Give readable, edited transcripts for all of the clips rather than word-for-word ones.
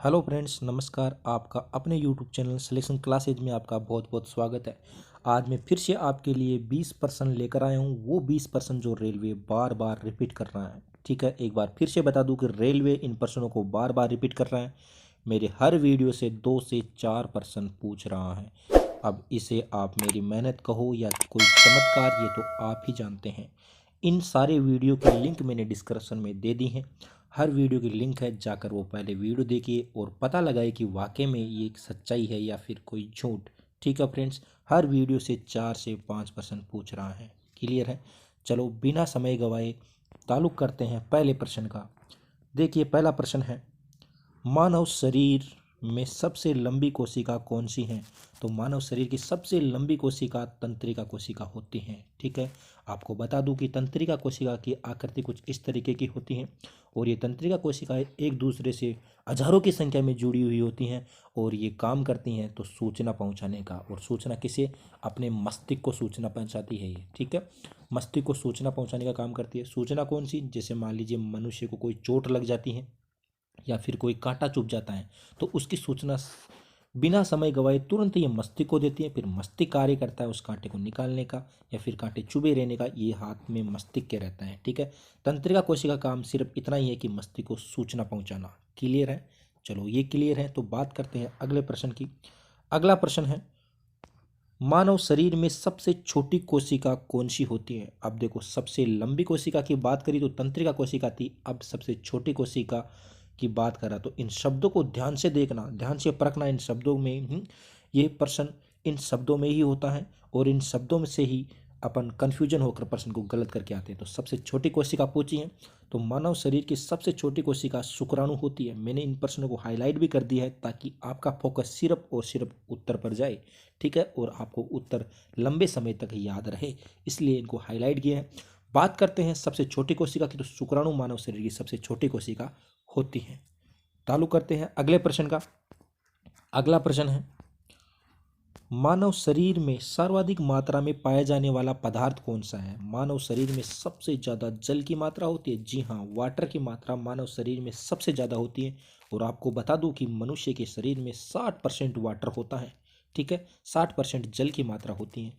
Hello friends, नमस्कार। आपका अपने यूट्यूब चैनल सिलेक्शन क्लासेज में आपका बहुत बहुत स्वागत है। आज मैं फिर से आपके लिए 20% लेकर आया हूँ। वो 20% जो रेलवे बार बार रिपीट कर रहा है। ठीक है, एक बार फिर से बता दूं कि रेलवे इन प्रश्नों को बार बार रिपीट कर रहा है। मेरे हर वीडियो से 2 से 4% पूछ रहा है। अब इसे आप मेरी मेहनत कहो या कोई चमत्कार, ये तो आप ही जानते हैं। इन सारे वीडियो की लिंक मैंने डिस्क्रिप्शन में दे दी है। हर वीडियो की लिंक है, जाकर वो पहले वीडियो देखिए और पता लगाए कि वाकई में ये एक सच्चाई है या फिर कोई झूठ। ठीक है फ्रेंड्स, हर वीडियो से 4 से 5% पूछ रहा है। क्लियर है? चलो बिना समय गवाए ताल्लुक करते हैं पहले प्रश्न का। देखिए, पहला प्रश्न है, मानव शरीर में सबसे लंबी कोशिका कौन सी है? तो मानव शरीर की सबसे लंबी कोशिका तंत्रिका कोशिका होती है। ठीक है, आपको बता दूं कि तंत्रिका कोशिका की आकृति कुछ इस तरीके की होती है और ये तंत्रिका कोशिकाएं एक दूसरे से हजारों की संख्या में जुड़ी हुई होती हैं और ये काम करती हैं तो सूचना पहुंचाने का। और सूचना किसे? अपने मस्तिष्क को सूचना पहुंचाती है ये। ठीक है, मस्तिष्क को सूचना पहुंचाने का काम करती है। सूचना कौन सी? जैसे मान लीजिए मनुष्य को कोई चोट लग जाती है या फिर कोई कांटा चुभ जाता है तो उसकी सूचना बिना समय गवाए तुरंत ये मस्तिष्क को देती है। फिर मस्तिष्क कार्य करता है उस कांटे को निकालने का या फिर कांटे चुभे रहने का। ये हाथ में मस्तिष्क के रहता है। ठीक है, तंत्रिका कोशिका का काम सिर्फ इतना ही है कि मस्तिष्क को सूचना पहुंचाना। क्लियर है? चलो ये क्लियर है तो बात करते हैं अगले प्रश्न की। अगला प्रश्न है, मानव शरीर में सबसे छोटी कोशिका कौन सी होती है? अब देखो, सबसे लंबी कोशिका की बात करी तो तंत्रिका कोशिका थी। अब सबसे छोटी कोशिका की बात करा तो इन शब्दों को ध्यान से देखना, ध्यान से परखना। इन शब्दों में ये प्रश्न इन शब्दों में ही होता है और इन शब्दों में से ही अपन कंफ्यूजन होकर प्रश्न को गलत करके आते हैं। तो सबसे छोटी कोशिका पूछी है तो मानव शरीर की सबसे छोटी कोशिका शुक्राणु होती है। मैंने इन प्रश्नों को हाईलाइट भी कर दिया है ताकि आपका फोकस सिर्फ और सिर्फ उत्तर पर जाए। ठीक है, और आपको उत्तर लंबे समय तक याद रहे, इसलिए इनको हाईलाइट किया है। बात करते हैं सबसे छोटी कोशिका की, तो शुक्राणु मानव शरीर की सबसे छोटी कोशिका होती है। चालू करते हैं अगले प्रश्न का। अगला प्रश्न है, मानव शरीर में सर्वाधिक मात्रा में पाया जाने वाला पदार्थ कौन सा है? मानव शरीर में सबसे ज़्यादा जल की मात्रा होती है। जी हाँ, वाटर की मात्रा मानव शरीर में सबसे ज़्यादा होती है। और आपको बता दूं कि मनुष्य के शरीर में 60% वाटर होता है। ठीक है, 60% जल की मात्रा होती है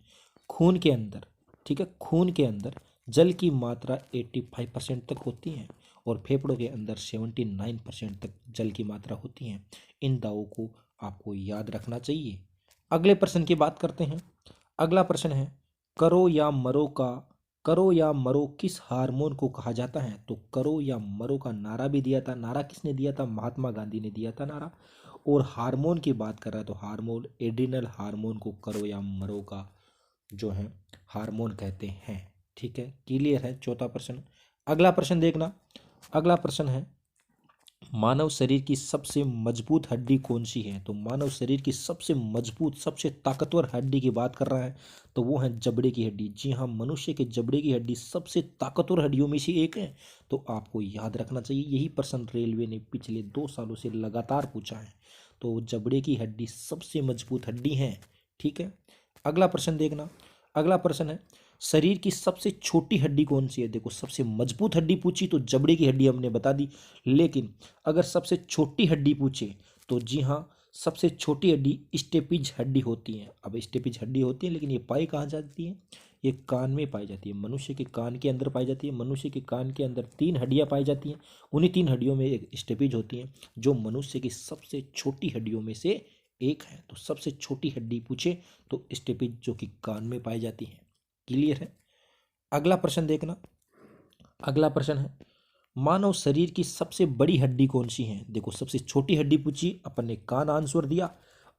खून के अंदर। ठीक है, खून के अंदर जल की मात्रा 85% तक होती है और फेफड़ों के अंदर 79% तक जल की मात्रा होती है। इन दावों को आपको याद रखना चाहिए। अगले प्रश्न की बात करते हैं। अगला प्रश्न है, करो या मरो का करो या मरो किस हार्मोन को कहा जाता है? तो करो या मरो का नारा भी दिया था। नारा किसने दिया था? महात्मा गांधी ने दिया था नारा। और हार्मोन की बात कर रहा है तो हार्मोन, एड्रिनल हार्मोन को करो या मरो का जो है हार्मोन कहते हैं। ठीक है, क्लियर है? चौथा प्रश्न। अगला प्रश्न देखना। अगला प्रश्न है, मानव शरीर की सबसे मजबूत हड्डी कौन सी है? तो मानव शरीर की सबसे मजबूत, सबसे ताकतवर हड्डी की बात कर रहा है तो वो है जबड़े की हड्डी। जी हाँ, मनुष्य के जबड़े की हड्डी सबसे ताकतवर हड्डियों में से एक है। तो आपको याद रखना चाहिए। यही प्रश्न रेलवे ने पिछले 2 सालों से लगातार पूछा है। तो जबड़े की हड्डी सबसे मजबूत हड्डी है। ठीक है, अगला प्रश्न देखना। अगला प्रश्न है, शरीर की सबसे छोटी हड्डी कौन सी है? देखो, सबसे मजबूत हड्डी पूछी तो जबड़े की हड्डी हमने बता दी, लेकिन अगर सबसे छोटी हड्डी पूछे तो जी हाँ, सबसे छोटी हड्डी स्टेपिज हड्डी होती है। अब स्टेपिज हड्डी होती है लेकिन ये पाई कहाँ जाती है? ये कान में पाई जाती है। मनुष्य के कान के अंदर पाई जाती है। मनुष्य के कान के अंदर 3 हड्डियाँ पाई जाती हैं। उन्हीं 3 हड्डियों में एक स्टेपिज होती है जो मनुष्य की सबसे छोटी हड्डियों में से एक है। तो सबसे छोटी हड्डी पूछे तो स्टेपिज जो कि कान में पाई जाती है। क्लियर है? अगला प्रश्न देखना। अगला प्रश्न है, मानव शरीर की सबसे बड़ी हड्डी कौन सी है? देखो, सबसे छोटी हड्डी पूछी, अपन ने कान आंसर दिया।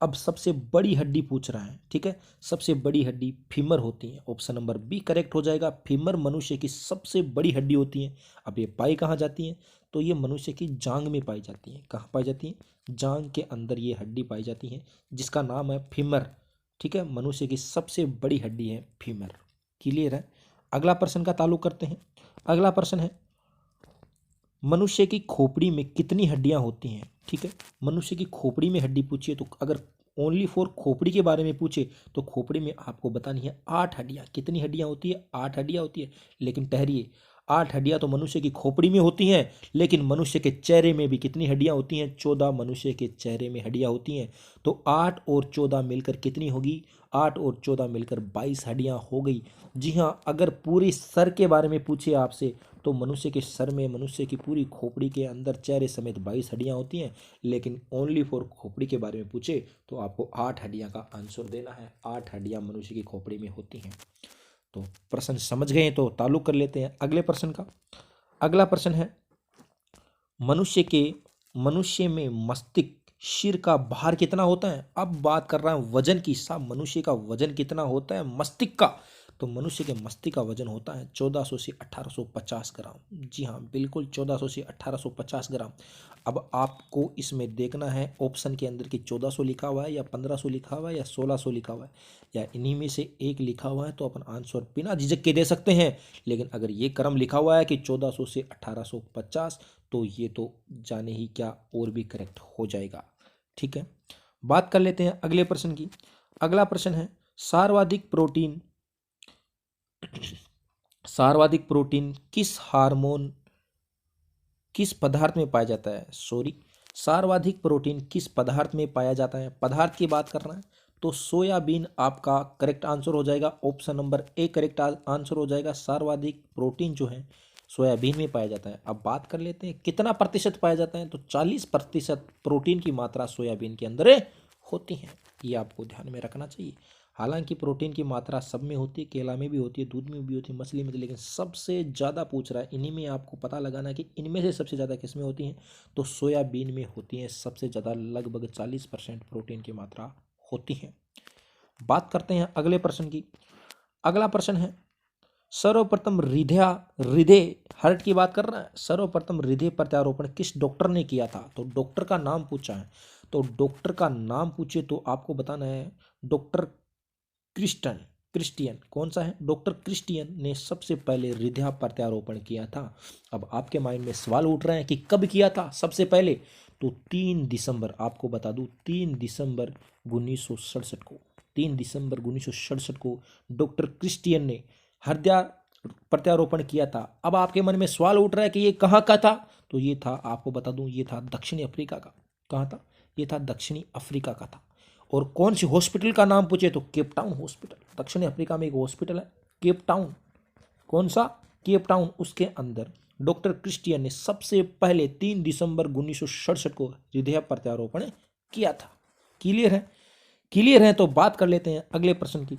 अब सबसे बड़ी हड्डी पूछ रहा है। ठीक है, सबसे बड़ी हड्डी फीमर होती है। ऑप्शन नंबर बी करेक्ट हो जाएगा। फीमर मनुष्य की सबसे बड़ी हड्डी होती है। अब ये पाई कहाँ जाती है? तो ये मनुष्य की जांग में पाई जाती है। कहाँ पाई जाती है? जांग के अंदर ये हड्डी पाई जाती है जिसका नाम है फीमर। ठीक है, मनुष्य की सबसे बड़ी हड्डी है फीमर। क्लियर है? अगला प्रश्न का ताल्लुक करते हैं। अगला प्रश्न है, मनुष्य की खोपड़ी में कितनी हड्डियां होती हैं? ठीक है, मनुष्य की खोपड़ी में हड्डी पूछिए तो अगर ओनली फॉर खोपड़ी के बारे में पूछे तो खोपड़ी में आपको बतानी है 8 हड्डियां। कितनी हड्डियां होती है? 8 हड्डियां होती है। लेकिन ठहरिए, 8 हड्डियां तो मनुष्य की खोपड़ी में होती हैं, लेकिन मनुष्य के चेहरे में भी कितनी हड्डियां होती हैं? 14 मनुष्य के चेहरे में हड्डियां होती हैं। तो 8 और 14 मिलकर कितनी होगी? 8 और 14 मिलकर 22 हड्डियां हो गई। जी हाँ, अगर पूरी सर के बारे में पूछे आपसे तो मनुष्य के सर में, मनुष्य की पूरी खोपड़ी के अंदर चेहरे समेत 22 हड्डियां होती हैं, लेकिन ओनली फॉर खोपड़ी के बारे में पूछे तो आपको 8 हड्डियां का आंसर देना है। 8 हड्डियां मनुष्य की खोपड़ी में होती हैं। तो प्रश्न समझ गए तो ताल्लुक कर लेते हैं अगले प्रश्न का। अगला प्रश्न है, मनुष्य में मस्तिष्क सिर का भार कितना होता है? अब बात कर रहा हूं वजन की। साहब मनुष्य का वजन कितना होता है मस्तिष्क का? तो मनुष्य के मस्तिष्क का वजन होता है 1400 से 1850 ग्राम। जी हाँ, बिल्कुल 1400 से 1850 ग्राम। अब आपको इसमें देखना है ऑप्शन के अंदर कि 1400 लिखा हुआ है या 1500 लिखा हुआ है या 1600 लिखा हुआ है या इन्हीं में से एक लिखा हुआ है, तो अपन आंसर बिना झिझक के दे सकते हैं। लेकिन अगर ये क्रम लिखा हुआ है कि 1400 से 1850, तो ये तो जाने ही क्या और भी करेक्ट हो जाएगा। ठीक है, बात कर लेते हैं अगले प्रश्न की। अगला प्रश्न है, सर्वाधिक प्रोटीन सर्वाधिक प्रोटीन किस पदार्थ में पाया जाता है? सर्वाधिक प्रोटीन किस पदार्थ में पाया जाता है? पदार्थ की बात कर रहे हैं तो सोयाबीन आपका करेक्ट आंसर हो जाएगा। Option number A correct answer हो जाएगा। सर्वाधिक प्रोटीन जो है सोयाबीन में पाया जाता है। अब बात कर लेते हैं कितना प्रतिशत पाया जाता है, तो 40% प्रोटीन की मात्रा सोयाबीन के अंदर होती है। ये आपको ध्यान में रखना चाहिए। हालांकि प्रोटीन की मात्रा सब में होती है, केला में भी होती है, दूध में भी होती है, मछली में, लेकिन सबसे ज़्यादा पूछ रहा है इन्हीं में। आपको पता लगाना है कि इनमें से सबसे ज़्यादा किस में होती हैं, तो सोयाबीन में होती हैं सबसे ज़्यादा, लगभग 40% प्रोटीन की मात्रा होती है। बात करते हैं अगले प्रश्न की। अगला प्रश्न है, सर्वप्रथम हृदय हार्ट की बात कर रहा है। सर्वप्रथम हृदय प्रत्यारोपण किस डॉक्टर ने किया था? तो डॉक्टर का नाम पूछा है, तो डॉक्टर का नाम पूछे तो आपको बताना है डॉक्टर क्रिस्टियन। कौन सा है? डॉक्टर क्रिस्टियन ने सबसे पहले हृदय प्रत्यारोपण किया था। अब आपके माइंड में सवाल उठ रहे हैं कि कब किया था सबसे पहले, तो 3 दिसंबर, आपको बता दूं 3 दिसंबर 1967 को, 3 दिसंबर 1967 को डॉक्टर क्रिस्टियन ने हृदय प्रत्यारोपण किया था। अब आपके मन में सवाल उठ रहा है कि ये कहाँ का था, तो ये था, आपको बता दूं, ये था दक्षिणी अफ्रीका का। कहाँ था? ये था दक्षिणी अफ्रीका का था। और कौन सी हॉस्पिटल का नाम पूछे तो केप टाउन हॉस्पिटल। दक्षिण अफ्रीका में एक हॉस्पिटल है केप टाउन। कौन सा? Cape Town. उसके अंदर डॉक्टर क्रिस्टियन ने सबसे पहले 3 दिसंबर 1967 को हृदय प्रत्यारोपण किया था। क्लियर है? क्लियर है तो बात कर लेते हैं अगले प्रश्न की।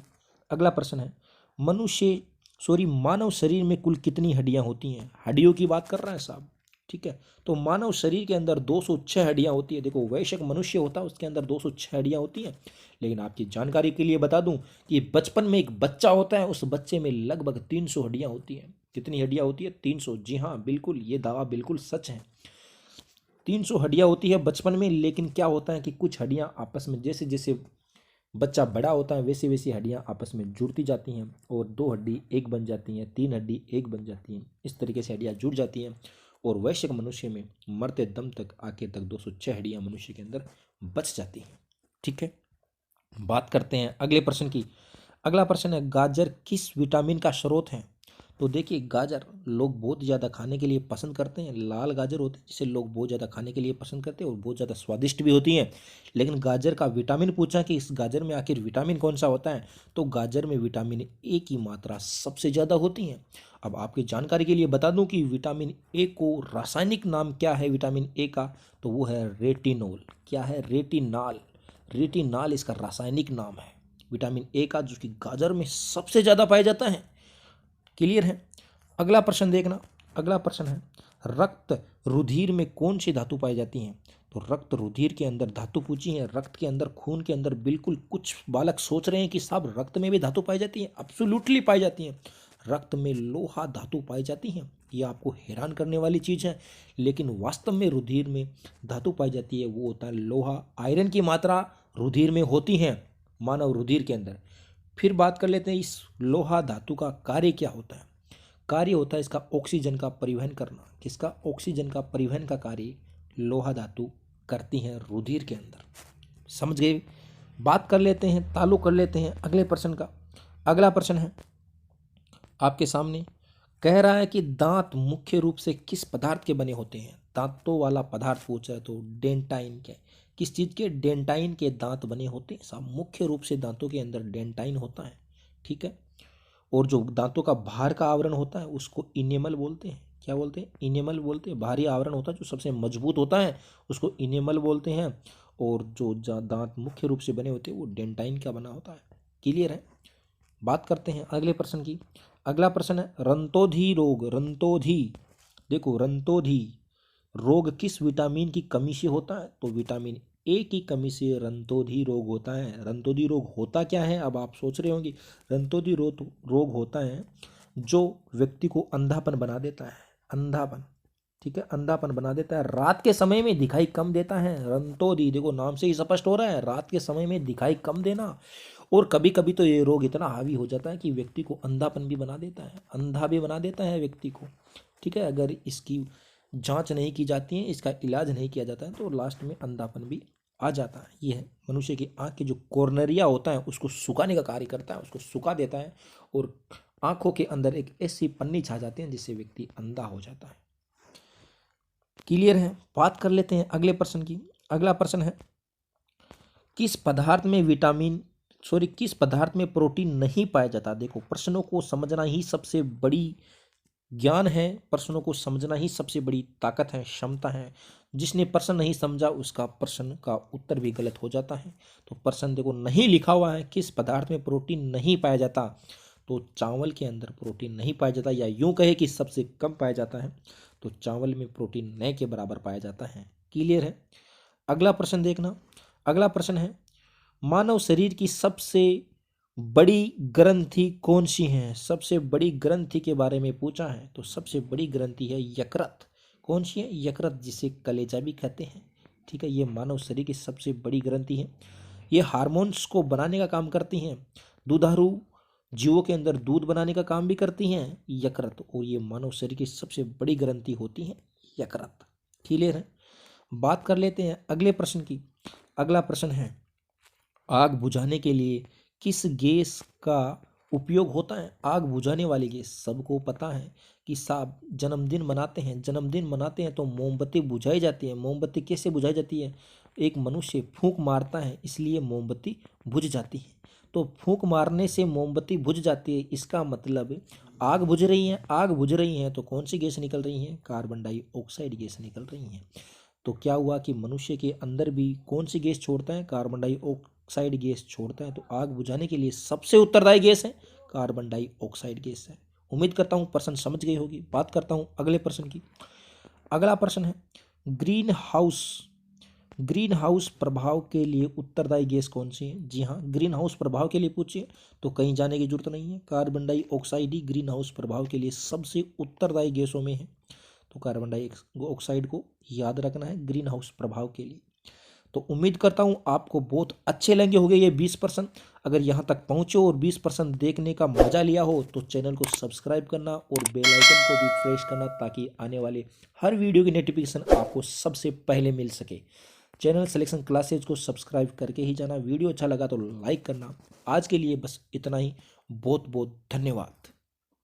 अगला प्रश्न है, मानव शरीर में कुल कितनी हड्डियां होती हैं? हड्डियों की बात कर रहे हैं साहब। ठीक है, तो मानव शरीर के अंदर 206 हड्डियां होती है। देखो, वयस्क मनुष्य होता है उसके अंदर 206 हड्डियां होती हैं। लेकिन आपकी जानकारी के लिए बता दूं कि बचपन में एक बच्चा होता है, उस बच्चे में लगभग 300 हड्डियां होती हैं। कितनी हड्डियां होती है? 300। जी हाँ, बिल्कुल, ये दावा बिल्कुल सच है। 300 हड्डियां होती है बचपन में। लेकिन क्या होता है कि कुछ हड्डियां आपस में, जैसे जैसे बच्चा बड़ा होता है वैसे वैसे हड्डियां आपस में जुड़ती जाती हैं, और 2 हड्डी एक बन जाती हैं, 3 हड्डी एक बन जाती हैं। इस तरीके से हड्डियां जुड़ जाती हैं, और वयस्क मनुष्य में मरते दम तक आखिर तक 206 हड्डियां मनुष्य के अंदर बच जाती हैं। ठीक है, बात करते हैं अगले प्रश्न की। अगला प्रश्न है, गाजर किस विटामिन का स्रोत है? तो देखिए, गाजर लोग बहुत ज़्यादा खाने के लिए पसंद करते हैं। लाल गाजर होते हैं जिसे लोग बहुत ज़्यादा खाने के लिए पसंद करते हैं, और बहुत ज़्यादा स्वादिष्ट भी होती हैं। लेकिन गाजर का विटामिन पूछा कि इस गाजर में आखिर विटामिन कौन सा होता है, तो गाजर में विटामिन ए की मात्रा सबसे ज़्यादा होती है। अब आपकी जानकारी के लिए बता दूं कि विटामिन ए को रासायनिक नाम क्या है विटामिन ए का, तो वो है रेटिनॉल। क्या है? रेटिनॉल। रेटिनॉल इसका रासायनिक नाम है विटामिन ए का, जो कि गाजर में सबसे ज़्यादा पाया जाता है। क्लियर है? अगला प्रश्न देखना। अगला प्रश्न है, रक्त रुधिर में कौन सी धातु पाई जाती है? तो रक्त रुधिर के अंदर धातु पूछी है, रक्त के अंदर, खून के अंदर। बिल्कुल, कुछ बालक सोच रहे हैं कि साहब रक्त में भी धातु पाई जाती है। एब्सोल्युटली पाई जाती है। रक्त में लोहा धातु पाई जाती है। ये आपको हैरान करने वाली चीज़ है, लेकिन वास्तव में रुधिर में धातु पाई जाती है, वो होता है लोहा। आयरन की मात्रा रुधिर में होती है, मानव रुधिर के अंदर। फिर बात कर लेते हैं इस लोहा धातु का कार्य क्या होता है। कार्य होता है इसका ऑक्सीजन का परिवहन करना। किसका? ऑक्सीजन का परिवहन का कार्य लोहा धातु करती हैं रुधिर के अंदर। समझ गए? बात कर लेते हैं, ताल्लुक कर लेते हैं अगले प्रश्न का। अगला प्रश्न है आपके सामने, कह रहा है कि दांत मुख्य रूप से किस पदार्थ के बने होते हैं। दांतों वाला पदार्थ पूछा है तो डेंटाइन के, किस चीज़ के, डेंटाइन के दांत बने होते हैं साहब। मुख्य रूप से दांतों के अंदर डेंटाइन होता है, ठीक है। और जो दांतों का बाहर का आवरण होता है उसको इनेमल बोलते हैं। क्या बोलते हैं? इनेमल बोलते हैं। बाहरी आवरण होता है जो सबसे मजबूत होता है उसको इनेमल बोलते हैं। और जो दांत मुख्य रूप से बने होते हैं वो डेंटाइन का बना होता है। क्लियर है? बात करते हैं अगले प्रश्न की। अगला प्रश्न है रंतोधी रोग। रंतोधी, देखो रंतोधी रोग किस विटामिन की कमी से होता है? तो विटामिन ए की कमी से रंतोधी रोग होता है। रंतोधी रोग होता क्या है? अब आप सोच रहे होंगे। रंतोधी रोग होता है जो व्यक्ति को अंधापन बना देता है। अंधापन, ठीक है, अंधापन बना देता है। रात के समय में दिखाई कम देता है। रंतोधी, देखो नाम से ही स्पष्ट हो रहा है, रात के समय में दिखाई कम देना। और कभी कभी तो ये रोग इतना हावी हो जाता है कि व्यक्ति को अंधापन भी बना देता है, अंधा भी बना देता है व्यक्ति को, ठीक है। अगर इसकी जांच नहीं की जाती है, इसका इलाज नहीं किया जाता है तो लास्ट में अंधापन भी आ जाता है। यह है मनुष्य की आंख के जो कॉर्नरिया होता है उसको सुखाने का कार्य करता है, उसको सुखा देता है और आंखों के अंदर एक ऐसी पन्नी छा जाती है जिससे व्यक्ति अंधा हो जाता है। क्लियर है? बात कर लेते हैं अगले प्रश्न की। अगला प्रश्न है किस पदार्थ में किस पदार्थ में प्रोटीन नहीं पाया जाता। देखो प्रश्नों को समझना ही सबसे बड़ी ज्ञान है, प्रश्नों को समझना ही सबसे बड़ी ताकत है, क्षमता है। जिसने प्रश्न नहीं समझा उसका प्रश्न का उत्तर भी गलत हो जाता है। तो प्रश्न देखो नहीं लिखा हुआ है किस पदार्थ में प्रोटीन नहीं पाया जाता, तो चावल के अंदर प्रोटीन नहीं पाया जाता, या यूं कहे कि सबसे कम पाया जाता है, तो चावल में प्रोटीन न के बराबर पाया जाता है। क्लियर है? अगला प्रश्न देखना। अगला प्रश्न है मानव शरीर की सबसे बड़ी ग्रंथि कौन सी है। सबसे बड़ी ग्रंथि के बारे में पूछा है तो सबसे बड़ी ग्रंथि है यकृत। कौन सी है? यकृत, जिसे कलेजा भी कहते हैं, ठीक है। ये मानव शरीर की सबसे बड़ी ग्रंथि है। ये हार्मोन्स को बनाने का काम करती हैं। दुधारू जीवों के अंदर दूध बनाने का काम भी करती हैं यकृत, और ये मानव शरीर की सबसे बड़ी ग्रंथि होती है यकृत। क्लियर है? बात कर लेते हैं अगले प्रश्न की। अगला प्रश्न है आग बुझाने के लिए किस गैस का उपयोग होता है। आग बुझाने वाली गैस सबको पता है कि साहब जन्मदिन मनाते हैं तो मोमबत्ती बुझाई जाती है। मोमबत्ती कैसे बुझाई जाती है? एक मनुष्य फूंक मारता है इसलिए मोमबत्ती बुझ जाती है। तो फूंक मारने से मोमबत्ती बुझ जाती है, इसका मतलब आग बुझ रही है। आग बुझ रही है तो कौन सी गैस निकल रही है? कार्बन डाइऑक्साइड गैस निकल रही है। तो क्या हुआ कि मनुष्य के अंदर भी कौन सी गैस छोड़ता है? कार्बन डाइऑक्साइड गैस छोड़ता है। तो आग बुझाने के लिए सबसे उत्तरदायी गैस है कार्बन डाइऑक्साइड गैस है। उम्मीद करता हूँ प्रश्न समझ गई होगी। बात करता हूँ अगले प्रश्न की। अगला प्रश्न है ग्रीन हाउस प्रभाव के लिए उत्तरदायी गैस कौन सी है। जी हाँ, ग्रीन हाउस प्रभाव के लिए पूछिए तो कहीं जाने की जरूरत नहीं है। कार्बन डाइऑक्साइड ही ग्रीन हाउस प्रभाव के लिए सबसे उत्तरदायी गैसों में है। तो कार्बन डाइऑक्साइड को याद रखना है ग्रीन हाउस प्रभाव के लिए। तो उम्मीद करता हूँ आपको बहुत अच्छे लगे होंगे ये 20%। अगर यहाँ तक पहुँचे और 20% देखने का मजा लिया हो तो चैनल को सब्सक्राइब करना और बेल आइकन को भी प्रेस करना ताकि आने वाले हर वीडियो की नोटिफिकेशन आपको सबसे पहले मिल सके। चैनल सिलेक्शन क्लासेज को सब्सक्राइब करके ही जाना। वीडियो अच्छा लगा तो लाइक करना। आज के लिए बस इतना ही। बहुत बहुत धन्यवाद।